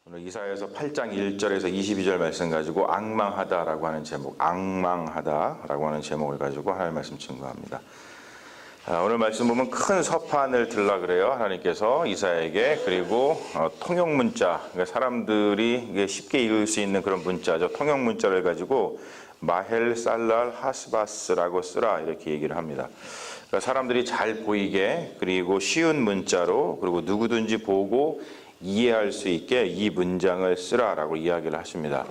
오늘 이사야서 8장 1절에서 22절 말씀 가지고 앙망하다라고 하는 제목, 앙망하다라고 하는 제목을 가지고 하나님 말씀 증거합니다. 오늘 말씀 보면 큰 서판을 들라 그래요. 하나님께서 이사야에게. 그리고 통용 문자, 그러니까 사람들이 쉽게 읽을 수 있는 그런 문자죠. 통용 문자를 가지고 마헬 살랄 하스바스라고 쓰라 이렇게 얘기를 합니다. 그러니까 사람들이 잘 보이게, 그리고 쉬운 문자로, 그리고 누구든지 보고 이해할 수 있게 이 문장을 쓰라라고 이야기를 하십니다.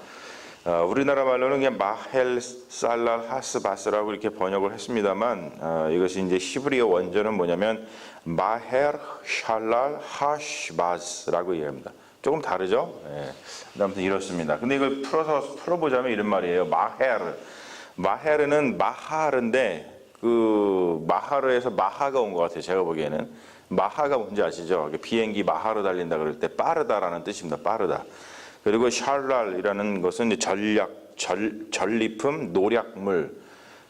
우리나라 말로는 그냥 마헬 살랄 하스바스라고 이렇게 번역을 했습니다만, 이것이 이제 히브리어 원전은 뭐냐면 마헬 샬랄 하시바스라고 이해합니다. 조금 다르죠? 예. 아무튼 이렇습니다. 근데 이걸 풀어보자면 이런 말이에요. 마헤르는 마하르인데, 그 마하르에서 마하가 온 것 같아요. 제가 보기에는. 마하가 뭔지 아시죠? 비행기 마하로 달린다 그럴 때 빠르다라는 뜻입니다. 빠르다. 그리고 샬랄이라는 것은 이제 전리품, 노략물.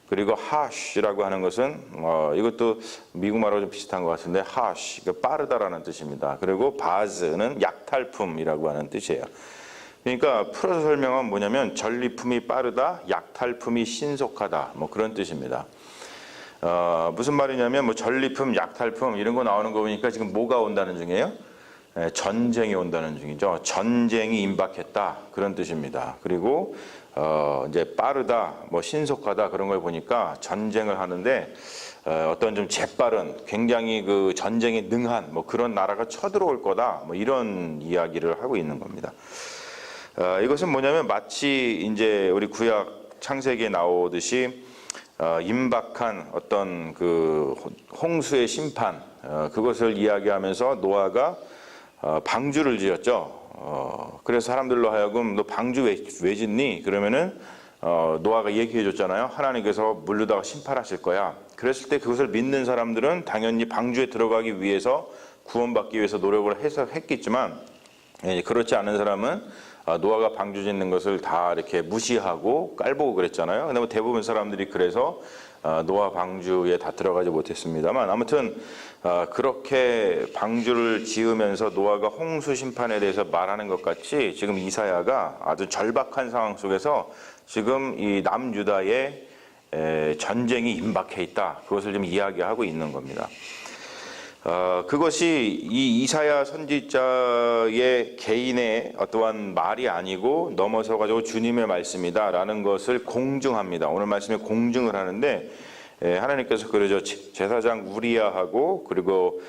그리고 하시라고 하는 것은 이것도 미국 말하고 좀 비슷한 것 같은데 하시, 그러니까 빠르다라는 뜻입니다. 그리고 바즈는 약탈품이라고 하는 뜻이에요. 그러니까 풀어서 설명하면 뭐냐면 전리품이 빠르다, 약탈품이 신속하다, 뭐 그런 뜻입니다. 무슨 말이냐면 뭐 전리품, 약탈품 이런 거 나오는 거 보니까 지금 뭐가 온다는 중이에요? 전쟁이 온다는 중이죠. 전쟁이 임박했다 그런 뜻입니다. 그리고 이제 빠르다, 뭐 신속하다 그런 걸 보니까 전쟁을 하는데 어떤 좀 재빠른, 굉장히 그 전쟁에 능한 뭐 그런 나라가 쳐들어올 거다, 뭐 이런 이야기를 하고 있는 겁니다. 이것은 뭐냐면 마치 이제 우리 구약 창세기에 나오듯이 임박한 어떤 그 홍수의 심판, 그것을 이야기하면서 노아가 방주를 지었죠. 그래서 사람들로 하여금 너 방주 왜 짓니? 그러면은 노아가 얘기해 줬잖아요. 하나님께서 물르다가 심판하실 거야. 그랬을 때 그것을 믿는 사람들은 당연히 방주에 들어가기 위해서, 구원받기 위해서 노력을 했겠지만, 그렇지 않은 사람은 노아가 방주 짓는 것을 다 이렇게 무시하고 깔보고 그랬잖아요. 근데 뭐 대부분 사람들이 그래서 노아 방주에 다 들어가지 못했습니다만, 아무튼 그렇게 방주를 지으면서 노아가 홍수 심판에 대해서 말하는 것 같이 지금 이사야가 아주 절박한 상황 속에서 지금 이 남유다에 전쟁이 임박해 있다, 그것을 좀 이야기하고 있는 겁니다. 그것이 이 이사야 선지자의 개인의 어떠한 말이 아니고 넘어서 가지고 주님의 말씀이다라는 것을 공증합니다. 오늘 말씀에 공증을 하는데, 하나님께서 그러죠. 제사장 우리야하고 그리고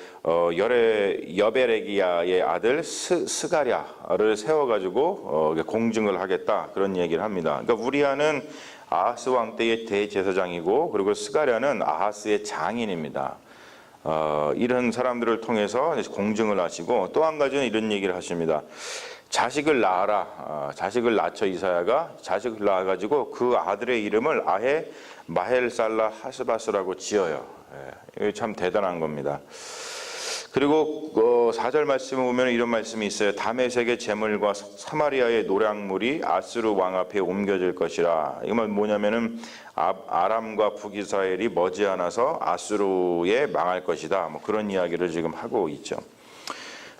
여베레기야의 아들 스가랴를 세워가지고 공증을 하겠다, 그런 얘기를 합니다. 그러니까 우리야는 아하스 왕 때의 대제사장이고, 그리고 스가랴는 아하스의 장인입니다. 이런 사람들을 통해서 공증을 하시고, 또 한 가지는 이런 얘기를 하십니다. 자식을 낳아라. 자식을 낳죠. 이사야가 자식을 낳아가지고 그 아들의 이름을 아예 마헬살라 하스바스라고 지어요. 이게 참 대단한 겁니다. 그리고 4절 말씀을 보면 이런 말씀이 있어요. 다메섹의 재물과 사마리아의 노략물이 아스루 왕 앞에 옮겨질 것이라. 이건 뭐냐면은 아람과 북이스라엘이 머지않아서 아스루에 망할 것이다, 뭐 그런 이야기를 지금 하고 있죠.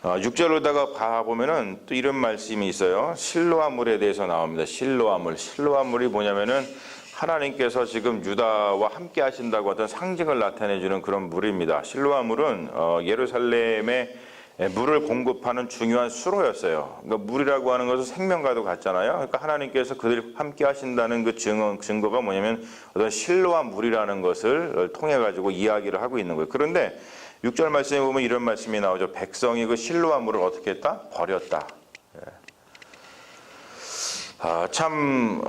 6절로다가 가보면은 또 이런 말씀이 있어요. 실로아물에 대해서 나옵니다. 실로아물이 뭐냐면은 하나님께서 지금 유다와 함께 하신다고 어떤 상징을 나타내주는 그런 물입니다. 실로아물은 예루살렘에 물을 공급하는 중요한 수로였어요. 그러니까 물이라고 하는 것은 생명과도 같잖아요. 그러니까 하나님께서 그들이 함께 하신다는 그 증거가 뭐냐면 어떤 실로아 물이라는 것을 통해 가지고 이야기를 하고 있는 거예요. 그런데 6절 말씀에 보면 이런 말씀이 나오죠. 백성이 그 실로아 물을 어떻게 했다? 버렸다. 참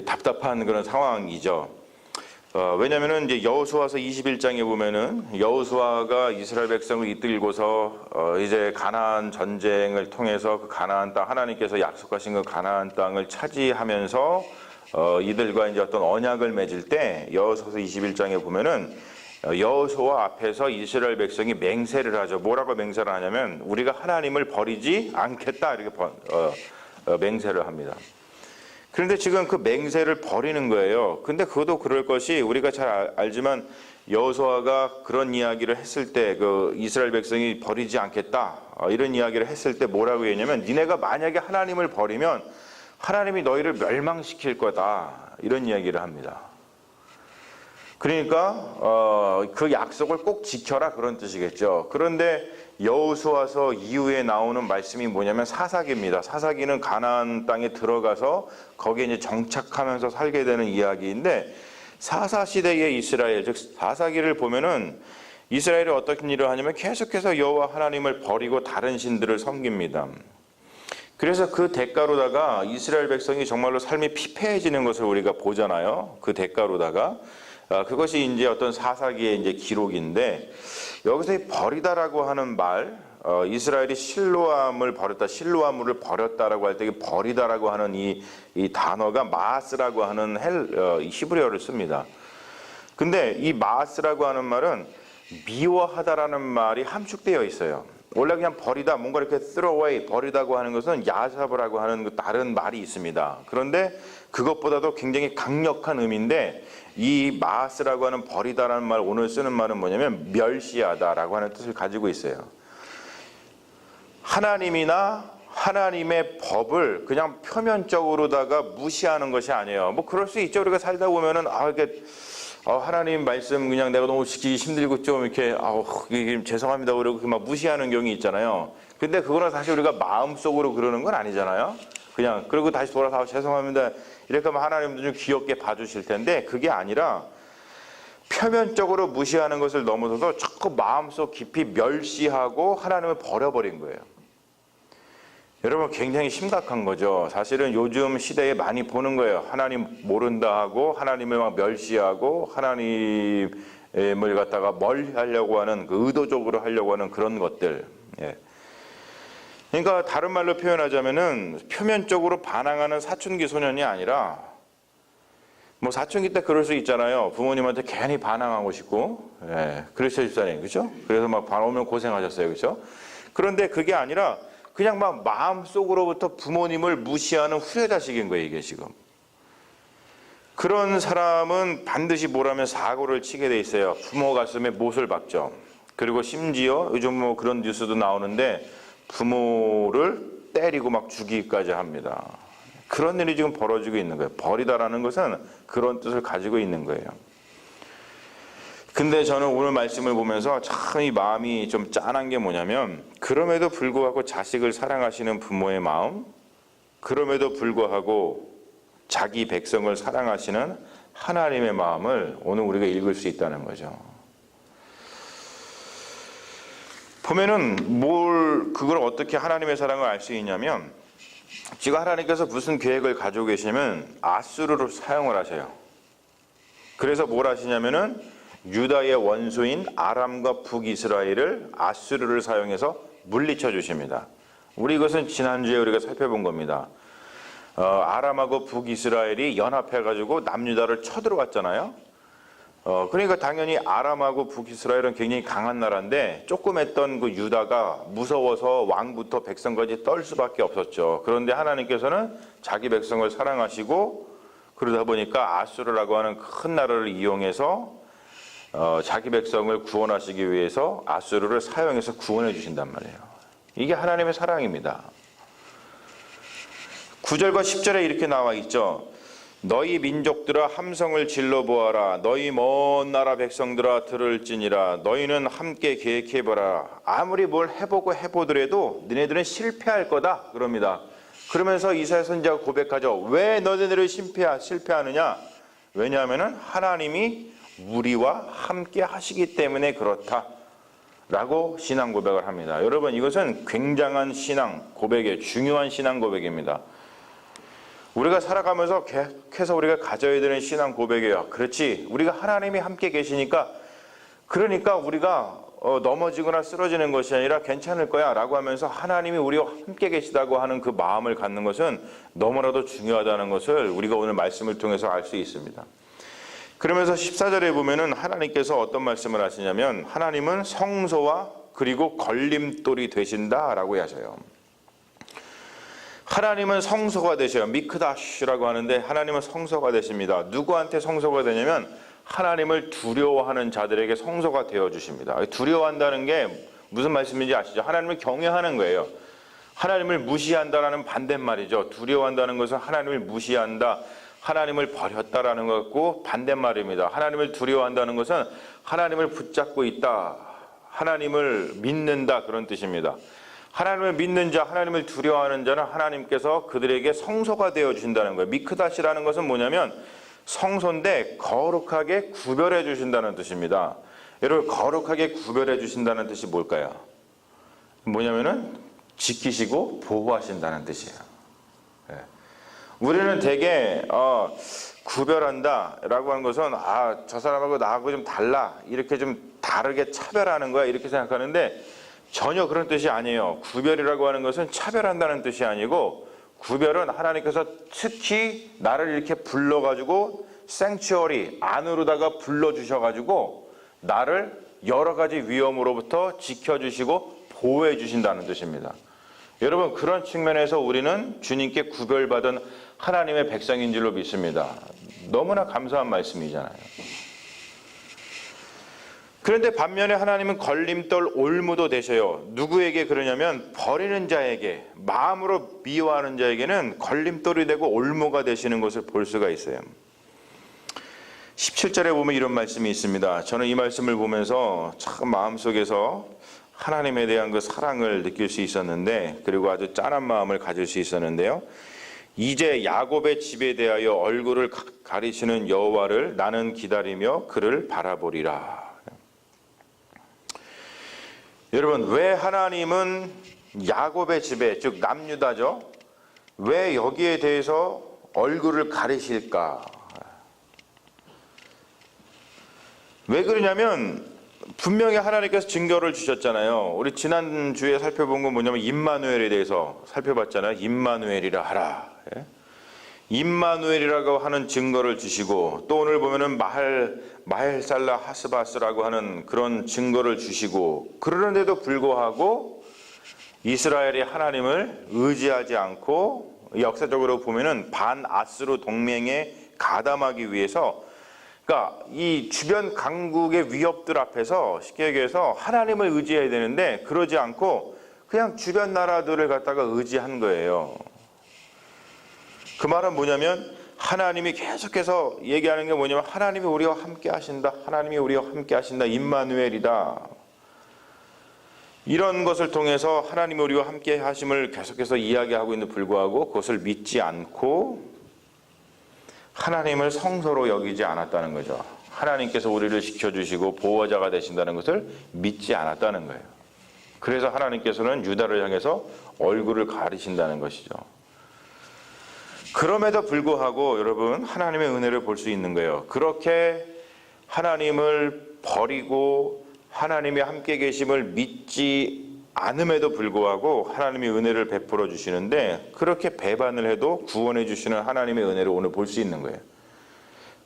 답답한 그런 상황이죠. 왜냐하면은 이제 여호수아서 21장에 보면은 여호수아가 이스라엘 백성을 이끌고서 이제 가나안 전쟁을 통해서 그 가나안 땅, 하나님께서 약속하신 그 가나안 땅을 차지하면서 이들과 이제 어떤 언약을 맺을 때, 여호수아서 21장에 보면은 여호수아 앞에서 이스라엘 백성이 맹세를 하죠. 뭐라고 맹세를 하냐면 우리가 하나님을 버리지 않겠다, 이렇게 맹세를 합니다. 그런데 지금 그 맹세를 버리는 거예요. 근데 그것도 그럴 것이, 우리가 잘 알지만 여호수아가 그런 이야기를 했을 때 그 이스라엘 백성이 버리지 않겠다 이런 이야기를 했을 때 뭐라고 했냐면 니네가 만약에 하나님을 버리면 하나님이 너희를 멸망시킬 거다 이런 이야기를 합니다. 그러니까 그 약속을 꼭 지켜라 그런 뜻이겠죠. 그런데 여호수아서 이후에 나오는 말씀이 뭐냐면 사사기입니다. 사사기는 가나안 땅에 들어가서 거기에 이제 정착하면서 살게 되는 이야기인데 사사 시대의 이스라엘, 즉 사사기를 보면은 이스라엘이 어떤 일을 하냐면 계속해서 여호와 하나님을 버리고 다른 신들을 섬깁니다. 그래서 그 대가로다가 이스라엘 백성이 정말로 삶이 피폐해지는 것을 우리가 보잖아요. 그 대가로다가 그것이 이제 어떤 사사기의 이제 기록인데 여기서 이 버리다라고 하는 말, 이스라엘이 실로암을 버렸다, 실로암을 버렸다라고 할 때 버리다라고 하는 이 단어가 마스라고 하는 히브리어를 씁니다. 근데 이 마스라고 하는 말은 미워하다라는 말이 함축되어 있어요. 원래 그냥 버리다, 뭔가 이렇게 throw away, 버리다고 하는 것은 야사브라고 하는 다른 말이 있습니다. 그런데 그것보다도 굉장히 강력한 의미인데 이 마스라고 하는 버리다라는 말, 오늘 쓰는 말은 뭐냐면 멸시하다라고 하는 뜻을 가지고 있어요. 하나님이나 하나님의 법을 그냥 표면적으로다가 무시하는 것이 아니에요. 뭐 그럴 수 있죠. 우리가 살다 보면은 이게 하나님 말씀 그냥 내가 너무 지키기 힘들고 좀 이렇게 죄송합니다 그러고 막 무시하는 경우 있잖아요. 근데 그거는 사실 우리가 마음속으로 그러는 건 아니잖아요. 그냥 그리고 다시 돌아서 죄송합니다 이렇게 하면 하나님도 좀 귀엽게 봐주실 텐데 그게 아니라 표면적으로 무시하는 것을 넘어서서 자꾸 마음속 깊이 멸시하고 하나님을 버려버린 거예요. 여러분 굉장히 심각한 거죠. 사실은 요즘 시대에 많이 보는 거예요. 하나님 모른다 하고 하나님을 막 멸시하고 하나님을 갖다가 멀리하려고 하는 의도적으로 하려고 하는 그런 것들. 예. 그러니까 다른 말로 표현하자면은 표면적으로 반항하는 사춘기 소년이 아니라 뭐 사춘기 때 그럴 수 있잖아요. 부모님한테 괜히 반항하고 싶고, 예. 그러시죠 집사님, 그렇죠? 그래서 막 반오면 고생하셨어요, 그렇죠? 그런데 그게 아니라 그냥 막 마음속으로부터 부모님을 무시하는 후레자식인 거예요, 이게 지금. 그런 사람은 반드시 뭐라면 사고를 치게 돼 있어요. 부모 가슴에 못을 박죠. 그리고 심지어 요즘 뭐 그런 뉴스도 나오는데 부모를 때리고 막 죽이기까지 합니다. 그런 일이 지금 벌어지고 있는 거예요. 버리다라는 것은 그런 뜻을 가지고 있는 거예요. 근데 저는 오늘 말씀을 보면서 참 이 마음이 좀 짠한 게 뭐냐면 그럼에도 불구하고 자식을 사랑하시는 부모의 마음, 그럼에도 불구하고 자기 백성을 사랑하시는 하나님의 마음을 오늘 우리가 읽을 수 있다는 거죠. 보면은 그걸 어떻게 하나님의 사랑을 알 수 있냐면 지금 하나님께서 무슨 계획을 가지고 계시냐면 아수르를 사용을 하셔요. 그래서 뭘 하시냐면은 유다의 원수인 아람과 북이스라엘을 아수르를 사용해서 물리쳐 주십니다. 우리 이것은 지난주에 우리가 살펴본 겁니다. 아람하고 북이스라엘이 연합해가지고 남유다를 쳐들어왔잖아요. 그러니까 당연히 아람하고 북이스라엘은 굉장히 강한 나라인데 조그맸던 그 유다가 무서워서 왕부터 백성까지 떨 수밖에 없었죠. 그런데 하나님께서는 자기 백성을 사랑하시고 그러다 보니까 아수르라고 하는 큰 나라를 이용해서 자기 백성을 구원하시기 위해서 아수르를 사용해서 구원해 주신단 말이에요. 이게 하나님의 사랑입니다. 9절과 10절에 이렇게 나와 있죠. 너희 민족들아 함성을 질러보아라. 너희 먼 나라 백성들아 들을지니라. 너희는 함께 계획해보라. 아무리 뭘 해보더라도 너네들은 실패할 거다 그럽니다. 그러면서 이사야 선지자가 고백하죠. 왜 너희들을 실패하느냐? 왜냐하면 하나님이 우리와 함께 하시기 때문에 그렇다 라고 신앙 고백을 합니다. 여러분 이것은 굉장한 신앙 고백이에요. 중요한 신앙 고백입니다. 우리가 살아가면서 계속해서 우리가 가져야 되는 신앙 고백이에요. 그렇지, 우리가 하나님이 함께 계시니까 그러니까 우리가 넘어지거나 쓰러지는 것이 아니라 괜찮을 거야 라고 하면서 하나님이 우리와 함께 계시다고 하는 그 마음을 갖는 것은 너무나도 중요하다는 것을 우리가 오늘 말씀을 통해서 알 수 있습니다. 그러면서 14절에 보면은 하나님께서 어떤 말씀을 하시냐면 하나님은 성소와 그리고 걸림돌이 되신다라고 하셔요. 하나님은 성소가 되셔요. 미크다시라고 하는데 하나님은 성소가 되십니다. 누구한테 성소가 되냐면 하나님을 두려워하는 자들에게 성소가 되어 주십니다. 두려워한다는 게 무슨 말씀인지 아시죠? 하나님을 경외하는 거예요. 하나님을 무시한다라는 반대말이죠. 두려워한다는 것은 하나님을 무시한다, 하나님을 버렸다라는 것과 반대말입니다. 하나님을 두려워한다는 것은 하나님을 붙잡고 있다, 하나님을 믿는다, 그런 뜻입니다. 하나님을 믿는 자, 하나님을 두려워하는 자는 하나님께서 그들에게 성소가 되어 주신다는 거예요. 미크다시라는 것은 뭐냐면 성소인데 거룩하게 구별해 주신다는 뜻입니다. 여러분, 거룩하게 구별해 주신다는 뜻이 뭘까요? 뭐냐면은 지키시고 보호하신다는 뜻이에요. 우리는 되게 구별한다라고 하는 것은 저 사람하고 나하고 좀 달라, 이렇게 좀 다르게 차별하는 거야, 이렇게 생각하는데 전혀 그런 뜻이 아니에요. 구별이라고 하는 것은 차별한다는 뜻이 아니고, 구별은 하나님께서 특히 나를 이렇게 불러가지고 생츄어리 안으로다가 불러주셔가지고 나를 여러 가지 위험으로부터 지켜주시고 보호해 주신다는 뜻입니다. 여러분, 그런 측면에서 우리는 주님께 구별받은 하나님의 백성인 줄로 믿습니다. 너무나 감사한 말씀이잖아요. 그런데 반면에 하나님은 걸림돌 올무도 되셔요. 누구에게 그러냐면 버리는 자에게, 마음으로 미워하는 자에게는 걸림돌이 되고 올무가 되시는 것을 볼 수가 있어요. 17절에 보면 이런 말씀이 있습니다. 저는 이 말씀을 보면서 참 마음속에서 하나님에 대한 그 사랑을 느낄 수 있었는데, 그리고 아주 짠한 마음을 가질 수 있었는데요. 이제 야곱의 집에 대하여 얼굴을 가리시는 여호와를 나는 기다리며 그를 바라보리라. 여러분, 왜 하나님은 야곱의 집에, 즉 남유다죠, 왜 여기에 대해서 얼굴을 가리실까? 왜 그러냐면 분명히 하나님께서 증거를 주셨잖아요. 우리 지난주에 살펴본 건 뭐냐면 임마누엘에 대해서 살펴봤잖아요. 임마누엘이라 하라. 임마누엘이라고 하는 증거를 주시고, 또 오늘 보면은 마헬살라 하스바스라고 하는 그런 증거를 주시고, 그러는데도 불구하고 이스라엘이 하나님을 의지하지 않고 역사적으로 보면은 반아스루 동맹에 가담하기 위해서, 그러니까 이 주변 강국의 위협들 앞에서 쉽게 얘기해서 하나님을 의지해야 되는데 그러지 않고 그냥 주변 나라들을 갖다가 의지한 거예요. 그 말은 뭐냐면 하나님이 계속해서 얘기하는 게 뭐냐면 하나님이 우리와 함께 하신다, 하나님이 우리와 함께 하신다, 임마누엘이다. 이런 것을 통해서 하나님이 우리와 함께 하심을 계속해서 이야기하고 있는데 불구하고 그것을 믿지 않고 하나님을 성소로 여기지 않았다는 거죠. 하나님께서 우리를 지켜주시고 보호자가 되신다는 것을 믿지 않았다는 거예요. 그래서 하나님께서는 유다를 향해서 얼굴을 가리신다는 것이죠. 그럼에도 불구하고 여러분, 하나님의 은혜를 볼 수 있는 거예요. 그렇게 하나님을 버리고 하나님이 함께 계심을 믿지 않음에도 불구하고 하나님이 은혜를 베풀어 주시는데, 그렇게 배반을 해도 구원해 주시는 하나님의 은혜를 오늘 볼 수 있는 거예요.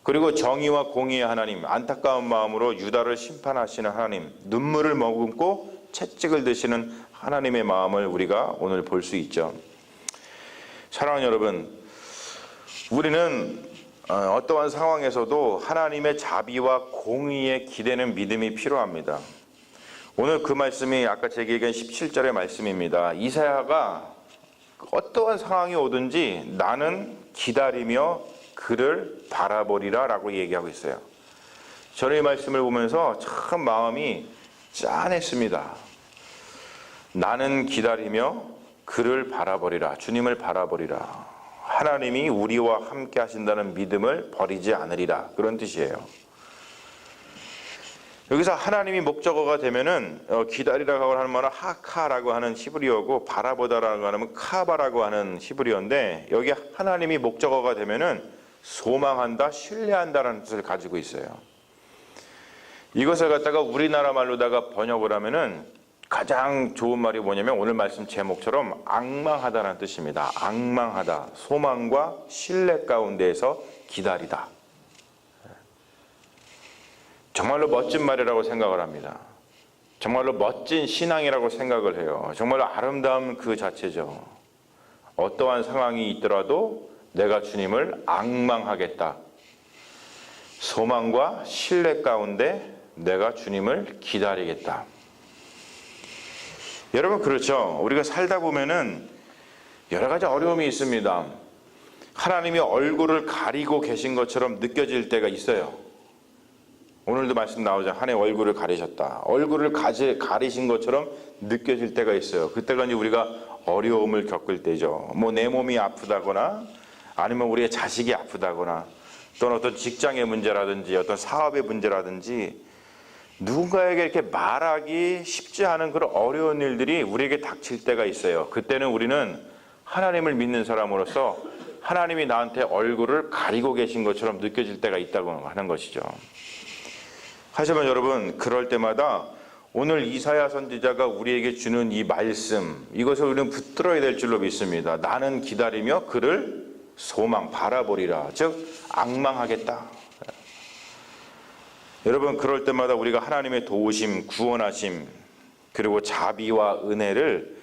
그리고 정의와 공의의 하나님, 안타까운 마음으로 유다를 심판하시는 하나님, 눈물을 머금고 채찍을 드시는 하나님의 마음을 우리가 오늘 볼 수 있죠. 사랑하는 여러분, 우리는 어떠한 상황에서도 하나님의 자비와 공의에 기대는 믿음이 필요합니다. 오늘 그 말씀이 아까 제게 얘기한 17절의 말씀입니다. 이사야가 어떠한 상황이 오든지 나는 기다리며 그를 바라보리라 라고 얘기하고 있어요. 저는 이 말씀을 보면서 참 마음이 짠했습니다. 나는 기다리며 그를 바라보리라, 주님을 바라보리라. 하나님이 우리와 함께 하신다는 믿음을 버리지 않으리라, 그런 뜻이에요. 여기서 하나님이 목적어가 되면은 기다리라고 하는 말은 하카라고 하는 히브리어고, 바라보다라고 하는 카바라고 하는 히브리어인데, 여기 하나님이 목적어가 되면은 소망한다, 신뢰한다라는 뜻을 가지고 있어요. 이것을 갖다가 우리나라 말로다가 번역을 하면은 가장 좋은 말이 뭐냐면 오늘 말씀 제목처럼 앙망하다라는 뜻입니다. 앙망하다, 소망과 신뢰 가운데에서 기다리다. 정말로 멋진 말이라고 생각을 합니다. 정말로 멋진 신앙이라고 생각을 해요. 정말로 아름다움 그 자체죠. 어떠한 상황이 있더라도 내가 주님을 앙망하겠다. 소망과 신뢰 가운데 내가 주님을 기다리겠다. 여러분, 그렇죠. 우리가 살다 보면은 여러 가지 어려움이 있습니다. 하나님이 얼굴을 가리고 계신 것처럼 느껴질 때가 있어요. 오늘도 말씀 나오죠. 하나님 얼굴을 가리셨다. 얼굴을 가리신 것처럼 느껴질 때가 있어요. 그때가 이제 우리가 어려움을 겪을 때죠. 뭐 내 몸이 아프다거나 아니면 우리의 자식이 아프다거나 또는 어떤 직장의 문제라든지 어떤 사업의 문제라든지 누군가에게 이렇게 말하기 쉽지 않은 그런 어려운 일들이 우리에게 닥칠 때가 있어요. 그때는 우리는 하나님을 믿는 사람으로서 하나님이 나한테 얼굴을 가리고 계신 것처럼 느껴질 때가 있다고 하는 것이죠. 하지만 여러분, 그럴 때마다 오늘 이사야 선지자가 우리에게 주는 이 말씀, 이것을 우리는 붙들어야 될 줄로 믿습니다. 나는 기다리며 그를 소망, 바라보리라. 즉 앙망하겠다. 여러분, 그럴 때마다 우리가 하나님의 도우심, 구원하심, 그리고 자비와 은혜를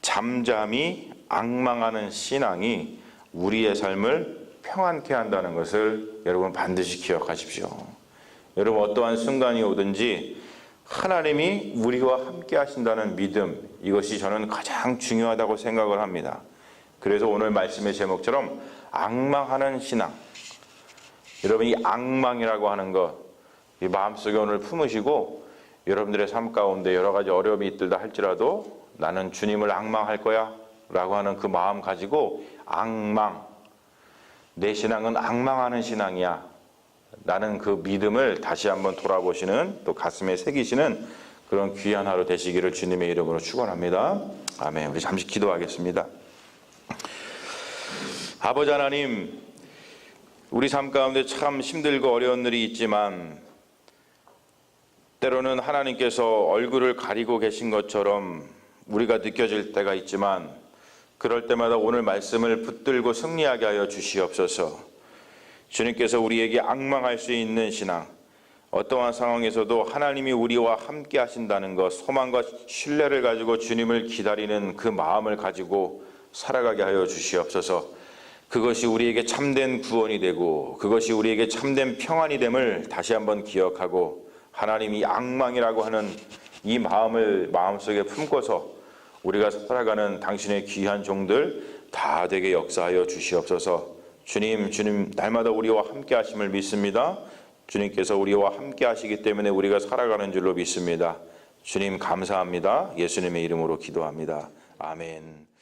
잠잠히 앙망하는 신앙이 우리의 삶을 평안케 한다는 것을 여러분 반드시 기억하십시오. 여러분, 어떠한 순간이 오든지 하나님이 우리와 함께 하신다는 믿음, 이것이 저는 가장 중요하다고 생각을 합니다. 그래서 오늘 말씀의 제목처럼 앙망하는 신앙. 여러분, 이 앙망이라고 하는 것, 이 마음속에 오늘 품으시고 여러분들의 삶 가운데 여러 가지 어려움이 있들다 할지라도 나는 주님을 앙망할 거야 라고 하는 그 마음 가지고 앙망, 내 신앙은 앙망하는 신앙이야, 나는 그 믿음을 다시 한번 돌아보시는, 또 가슴에 새기시는 그런 귀한 하루 되시기를 주님의 이름으로 축원합니다. 아멘. 우리 잠시 기도하겠습니다. 아버지 하나님, 우리 삶 가운데 참 힘들고 어려운 일이 있지만 때로는 하나님께서 얼굴을 가리고 계신 것처럼 우리가 느껴질 때가 있지만 그럴 때마다 오늘 말씀을 붙들고 승리하게 하여 주시옵소서. 주님께서 우리에게 앙망할 수 있는 신앙, 어떠한 상황에서도 하나님이 우리와 함께 하신다는 것, 소망과 신뢰를 가지고 주님을 기다리는 그 마음을 가지고 살아가게 하여 주시옵소서. 그것이 우리에게 참된 구원이 되고 그것이 우리에게 참된 평안이 됨을 다시 한번 기억하고 하나님이 앙망이라고 하는 이 마음을 마음속에 품고서 우리가 살아가는 당신의 귀한 종들 다 되게 역사하여 주시옵소서. 주님 날마다 우리와 함께 하심을 믿습니다. 주님께서 우리와 함께 하시기 때문에 우리가 살아가는 줄로 믿습니다. 주님 감사합니다. 예수님의 이름으로 기도합니다. 아멘.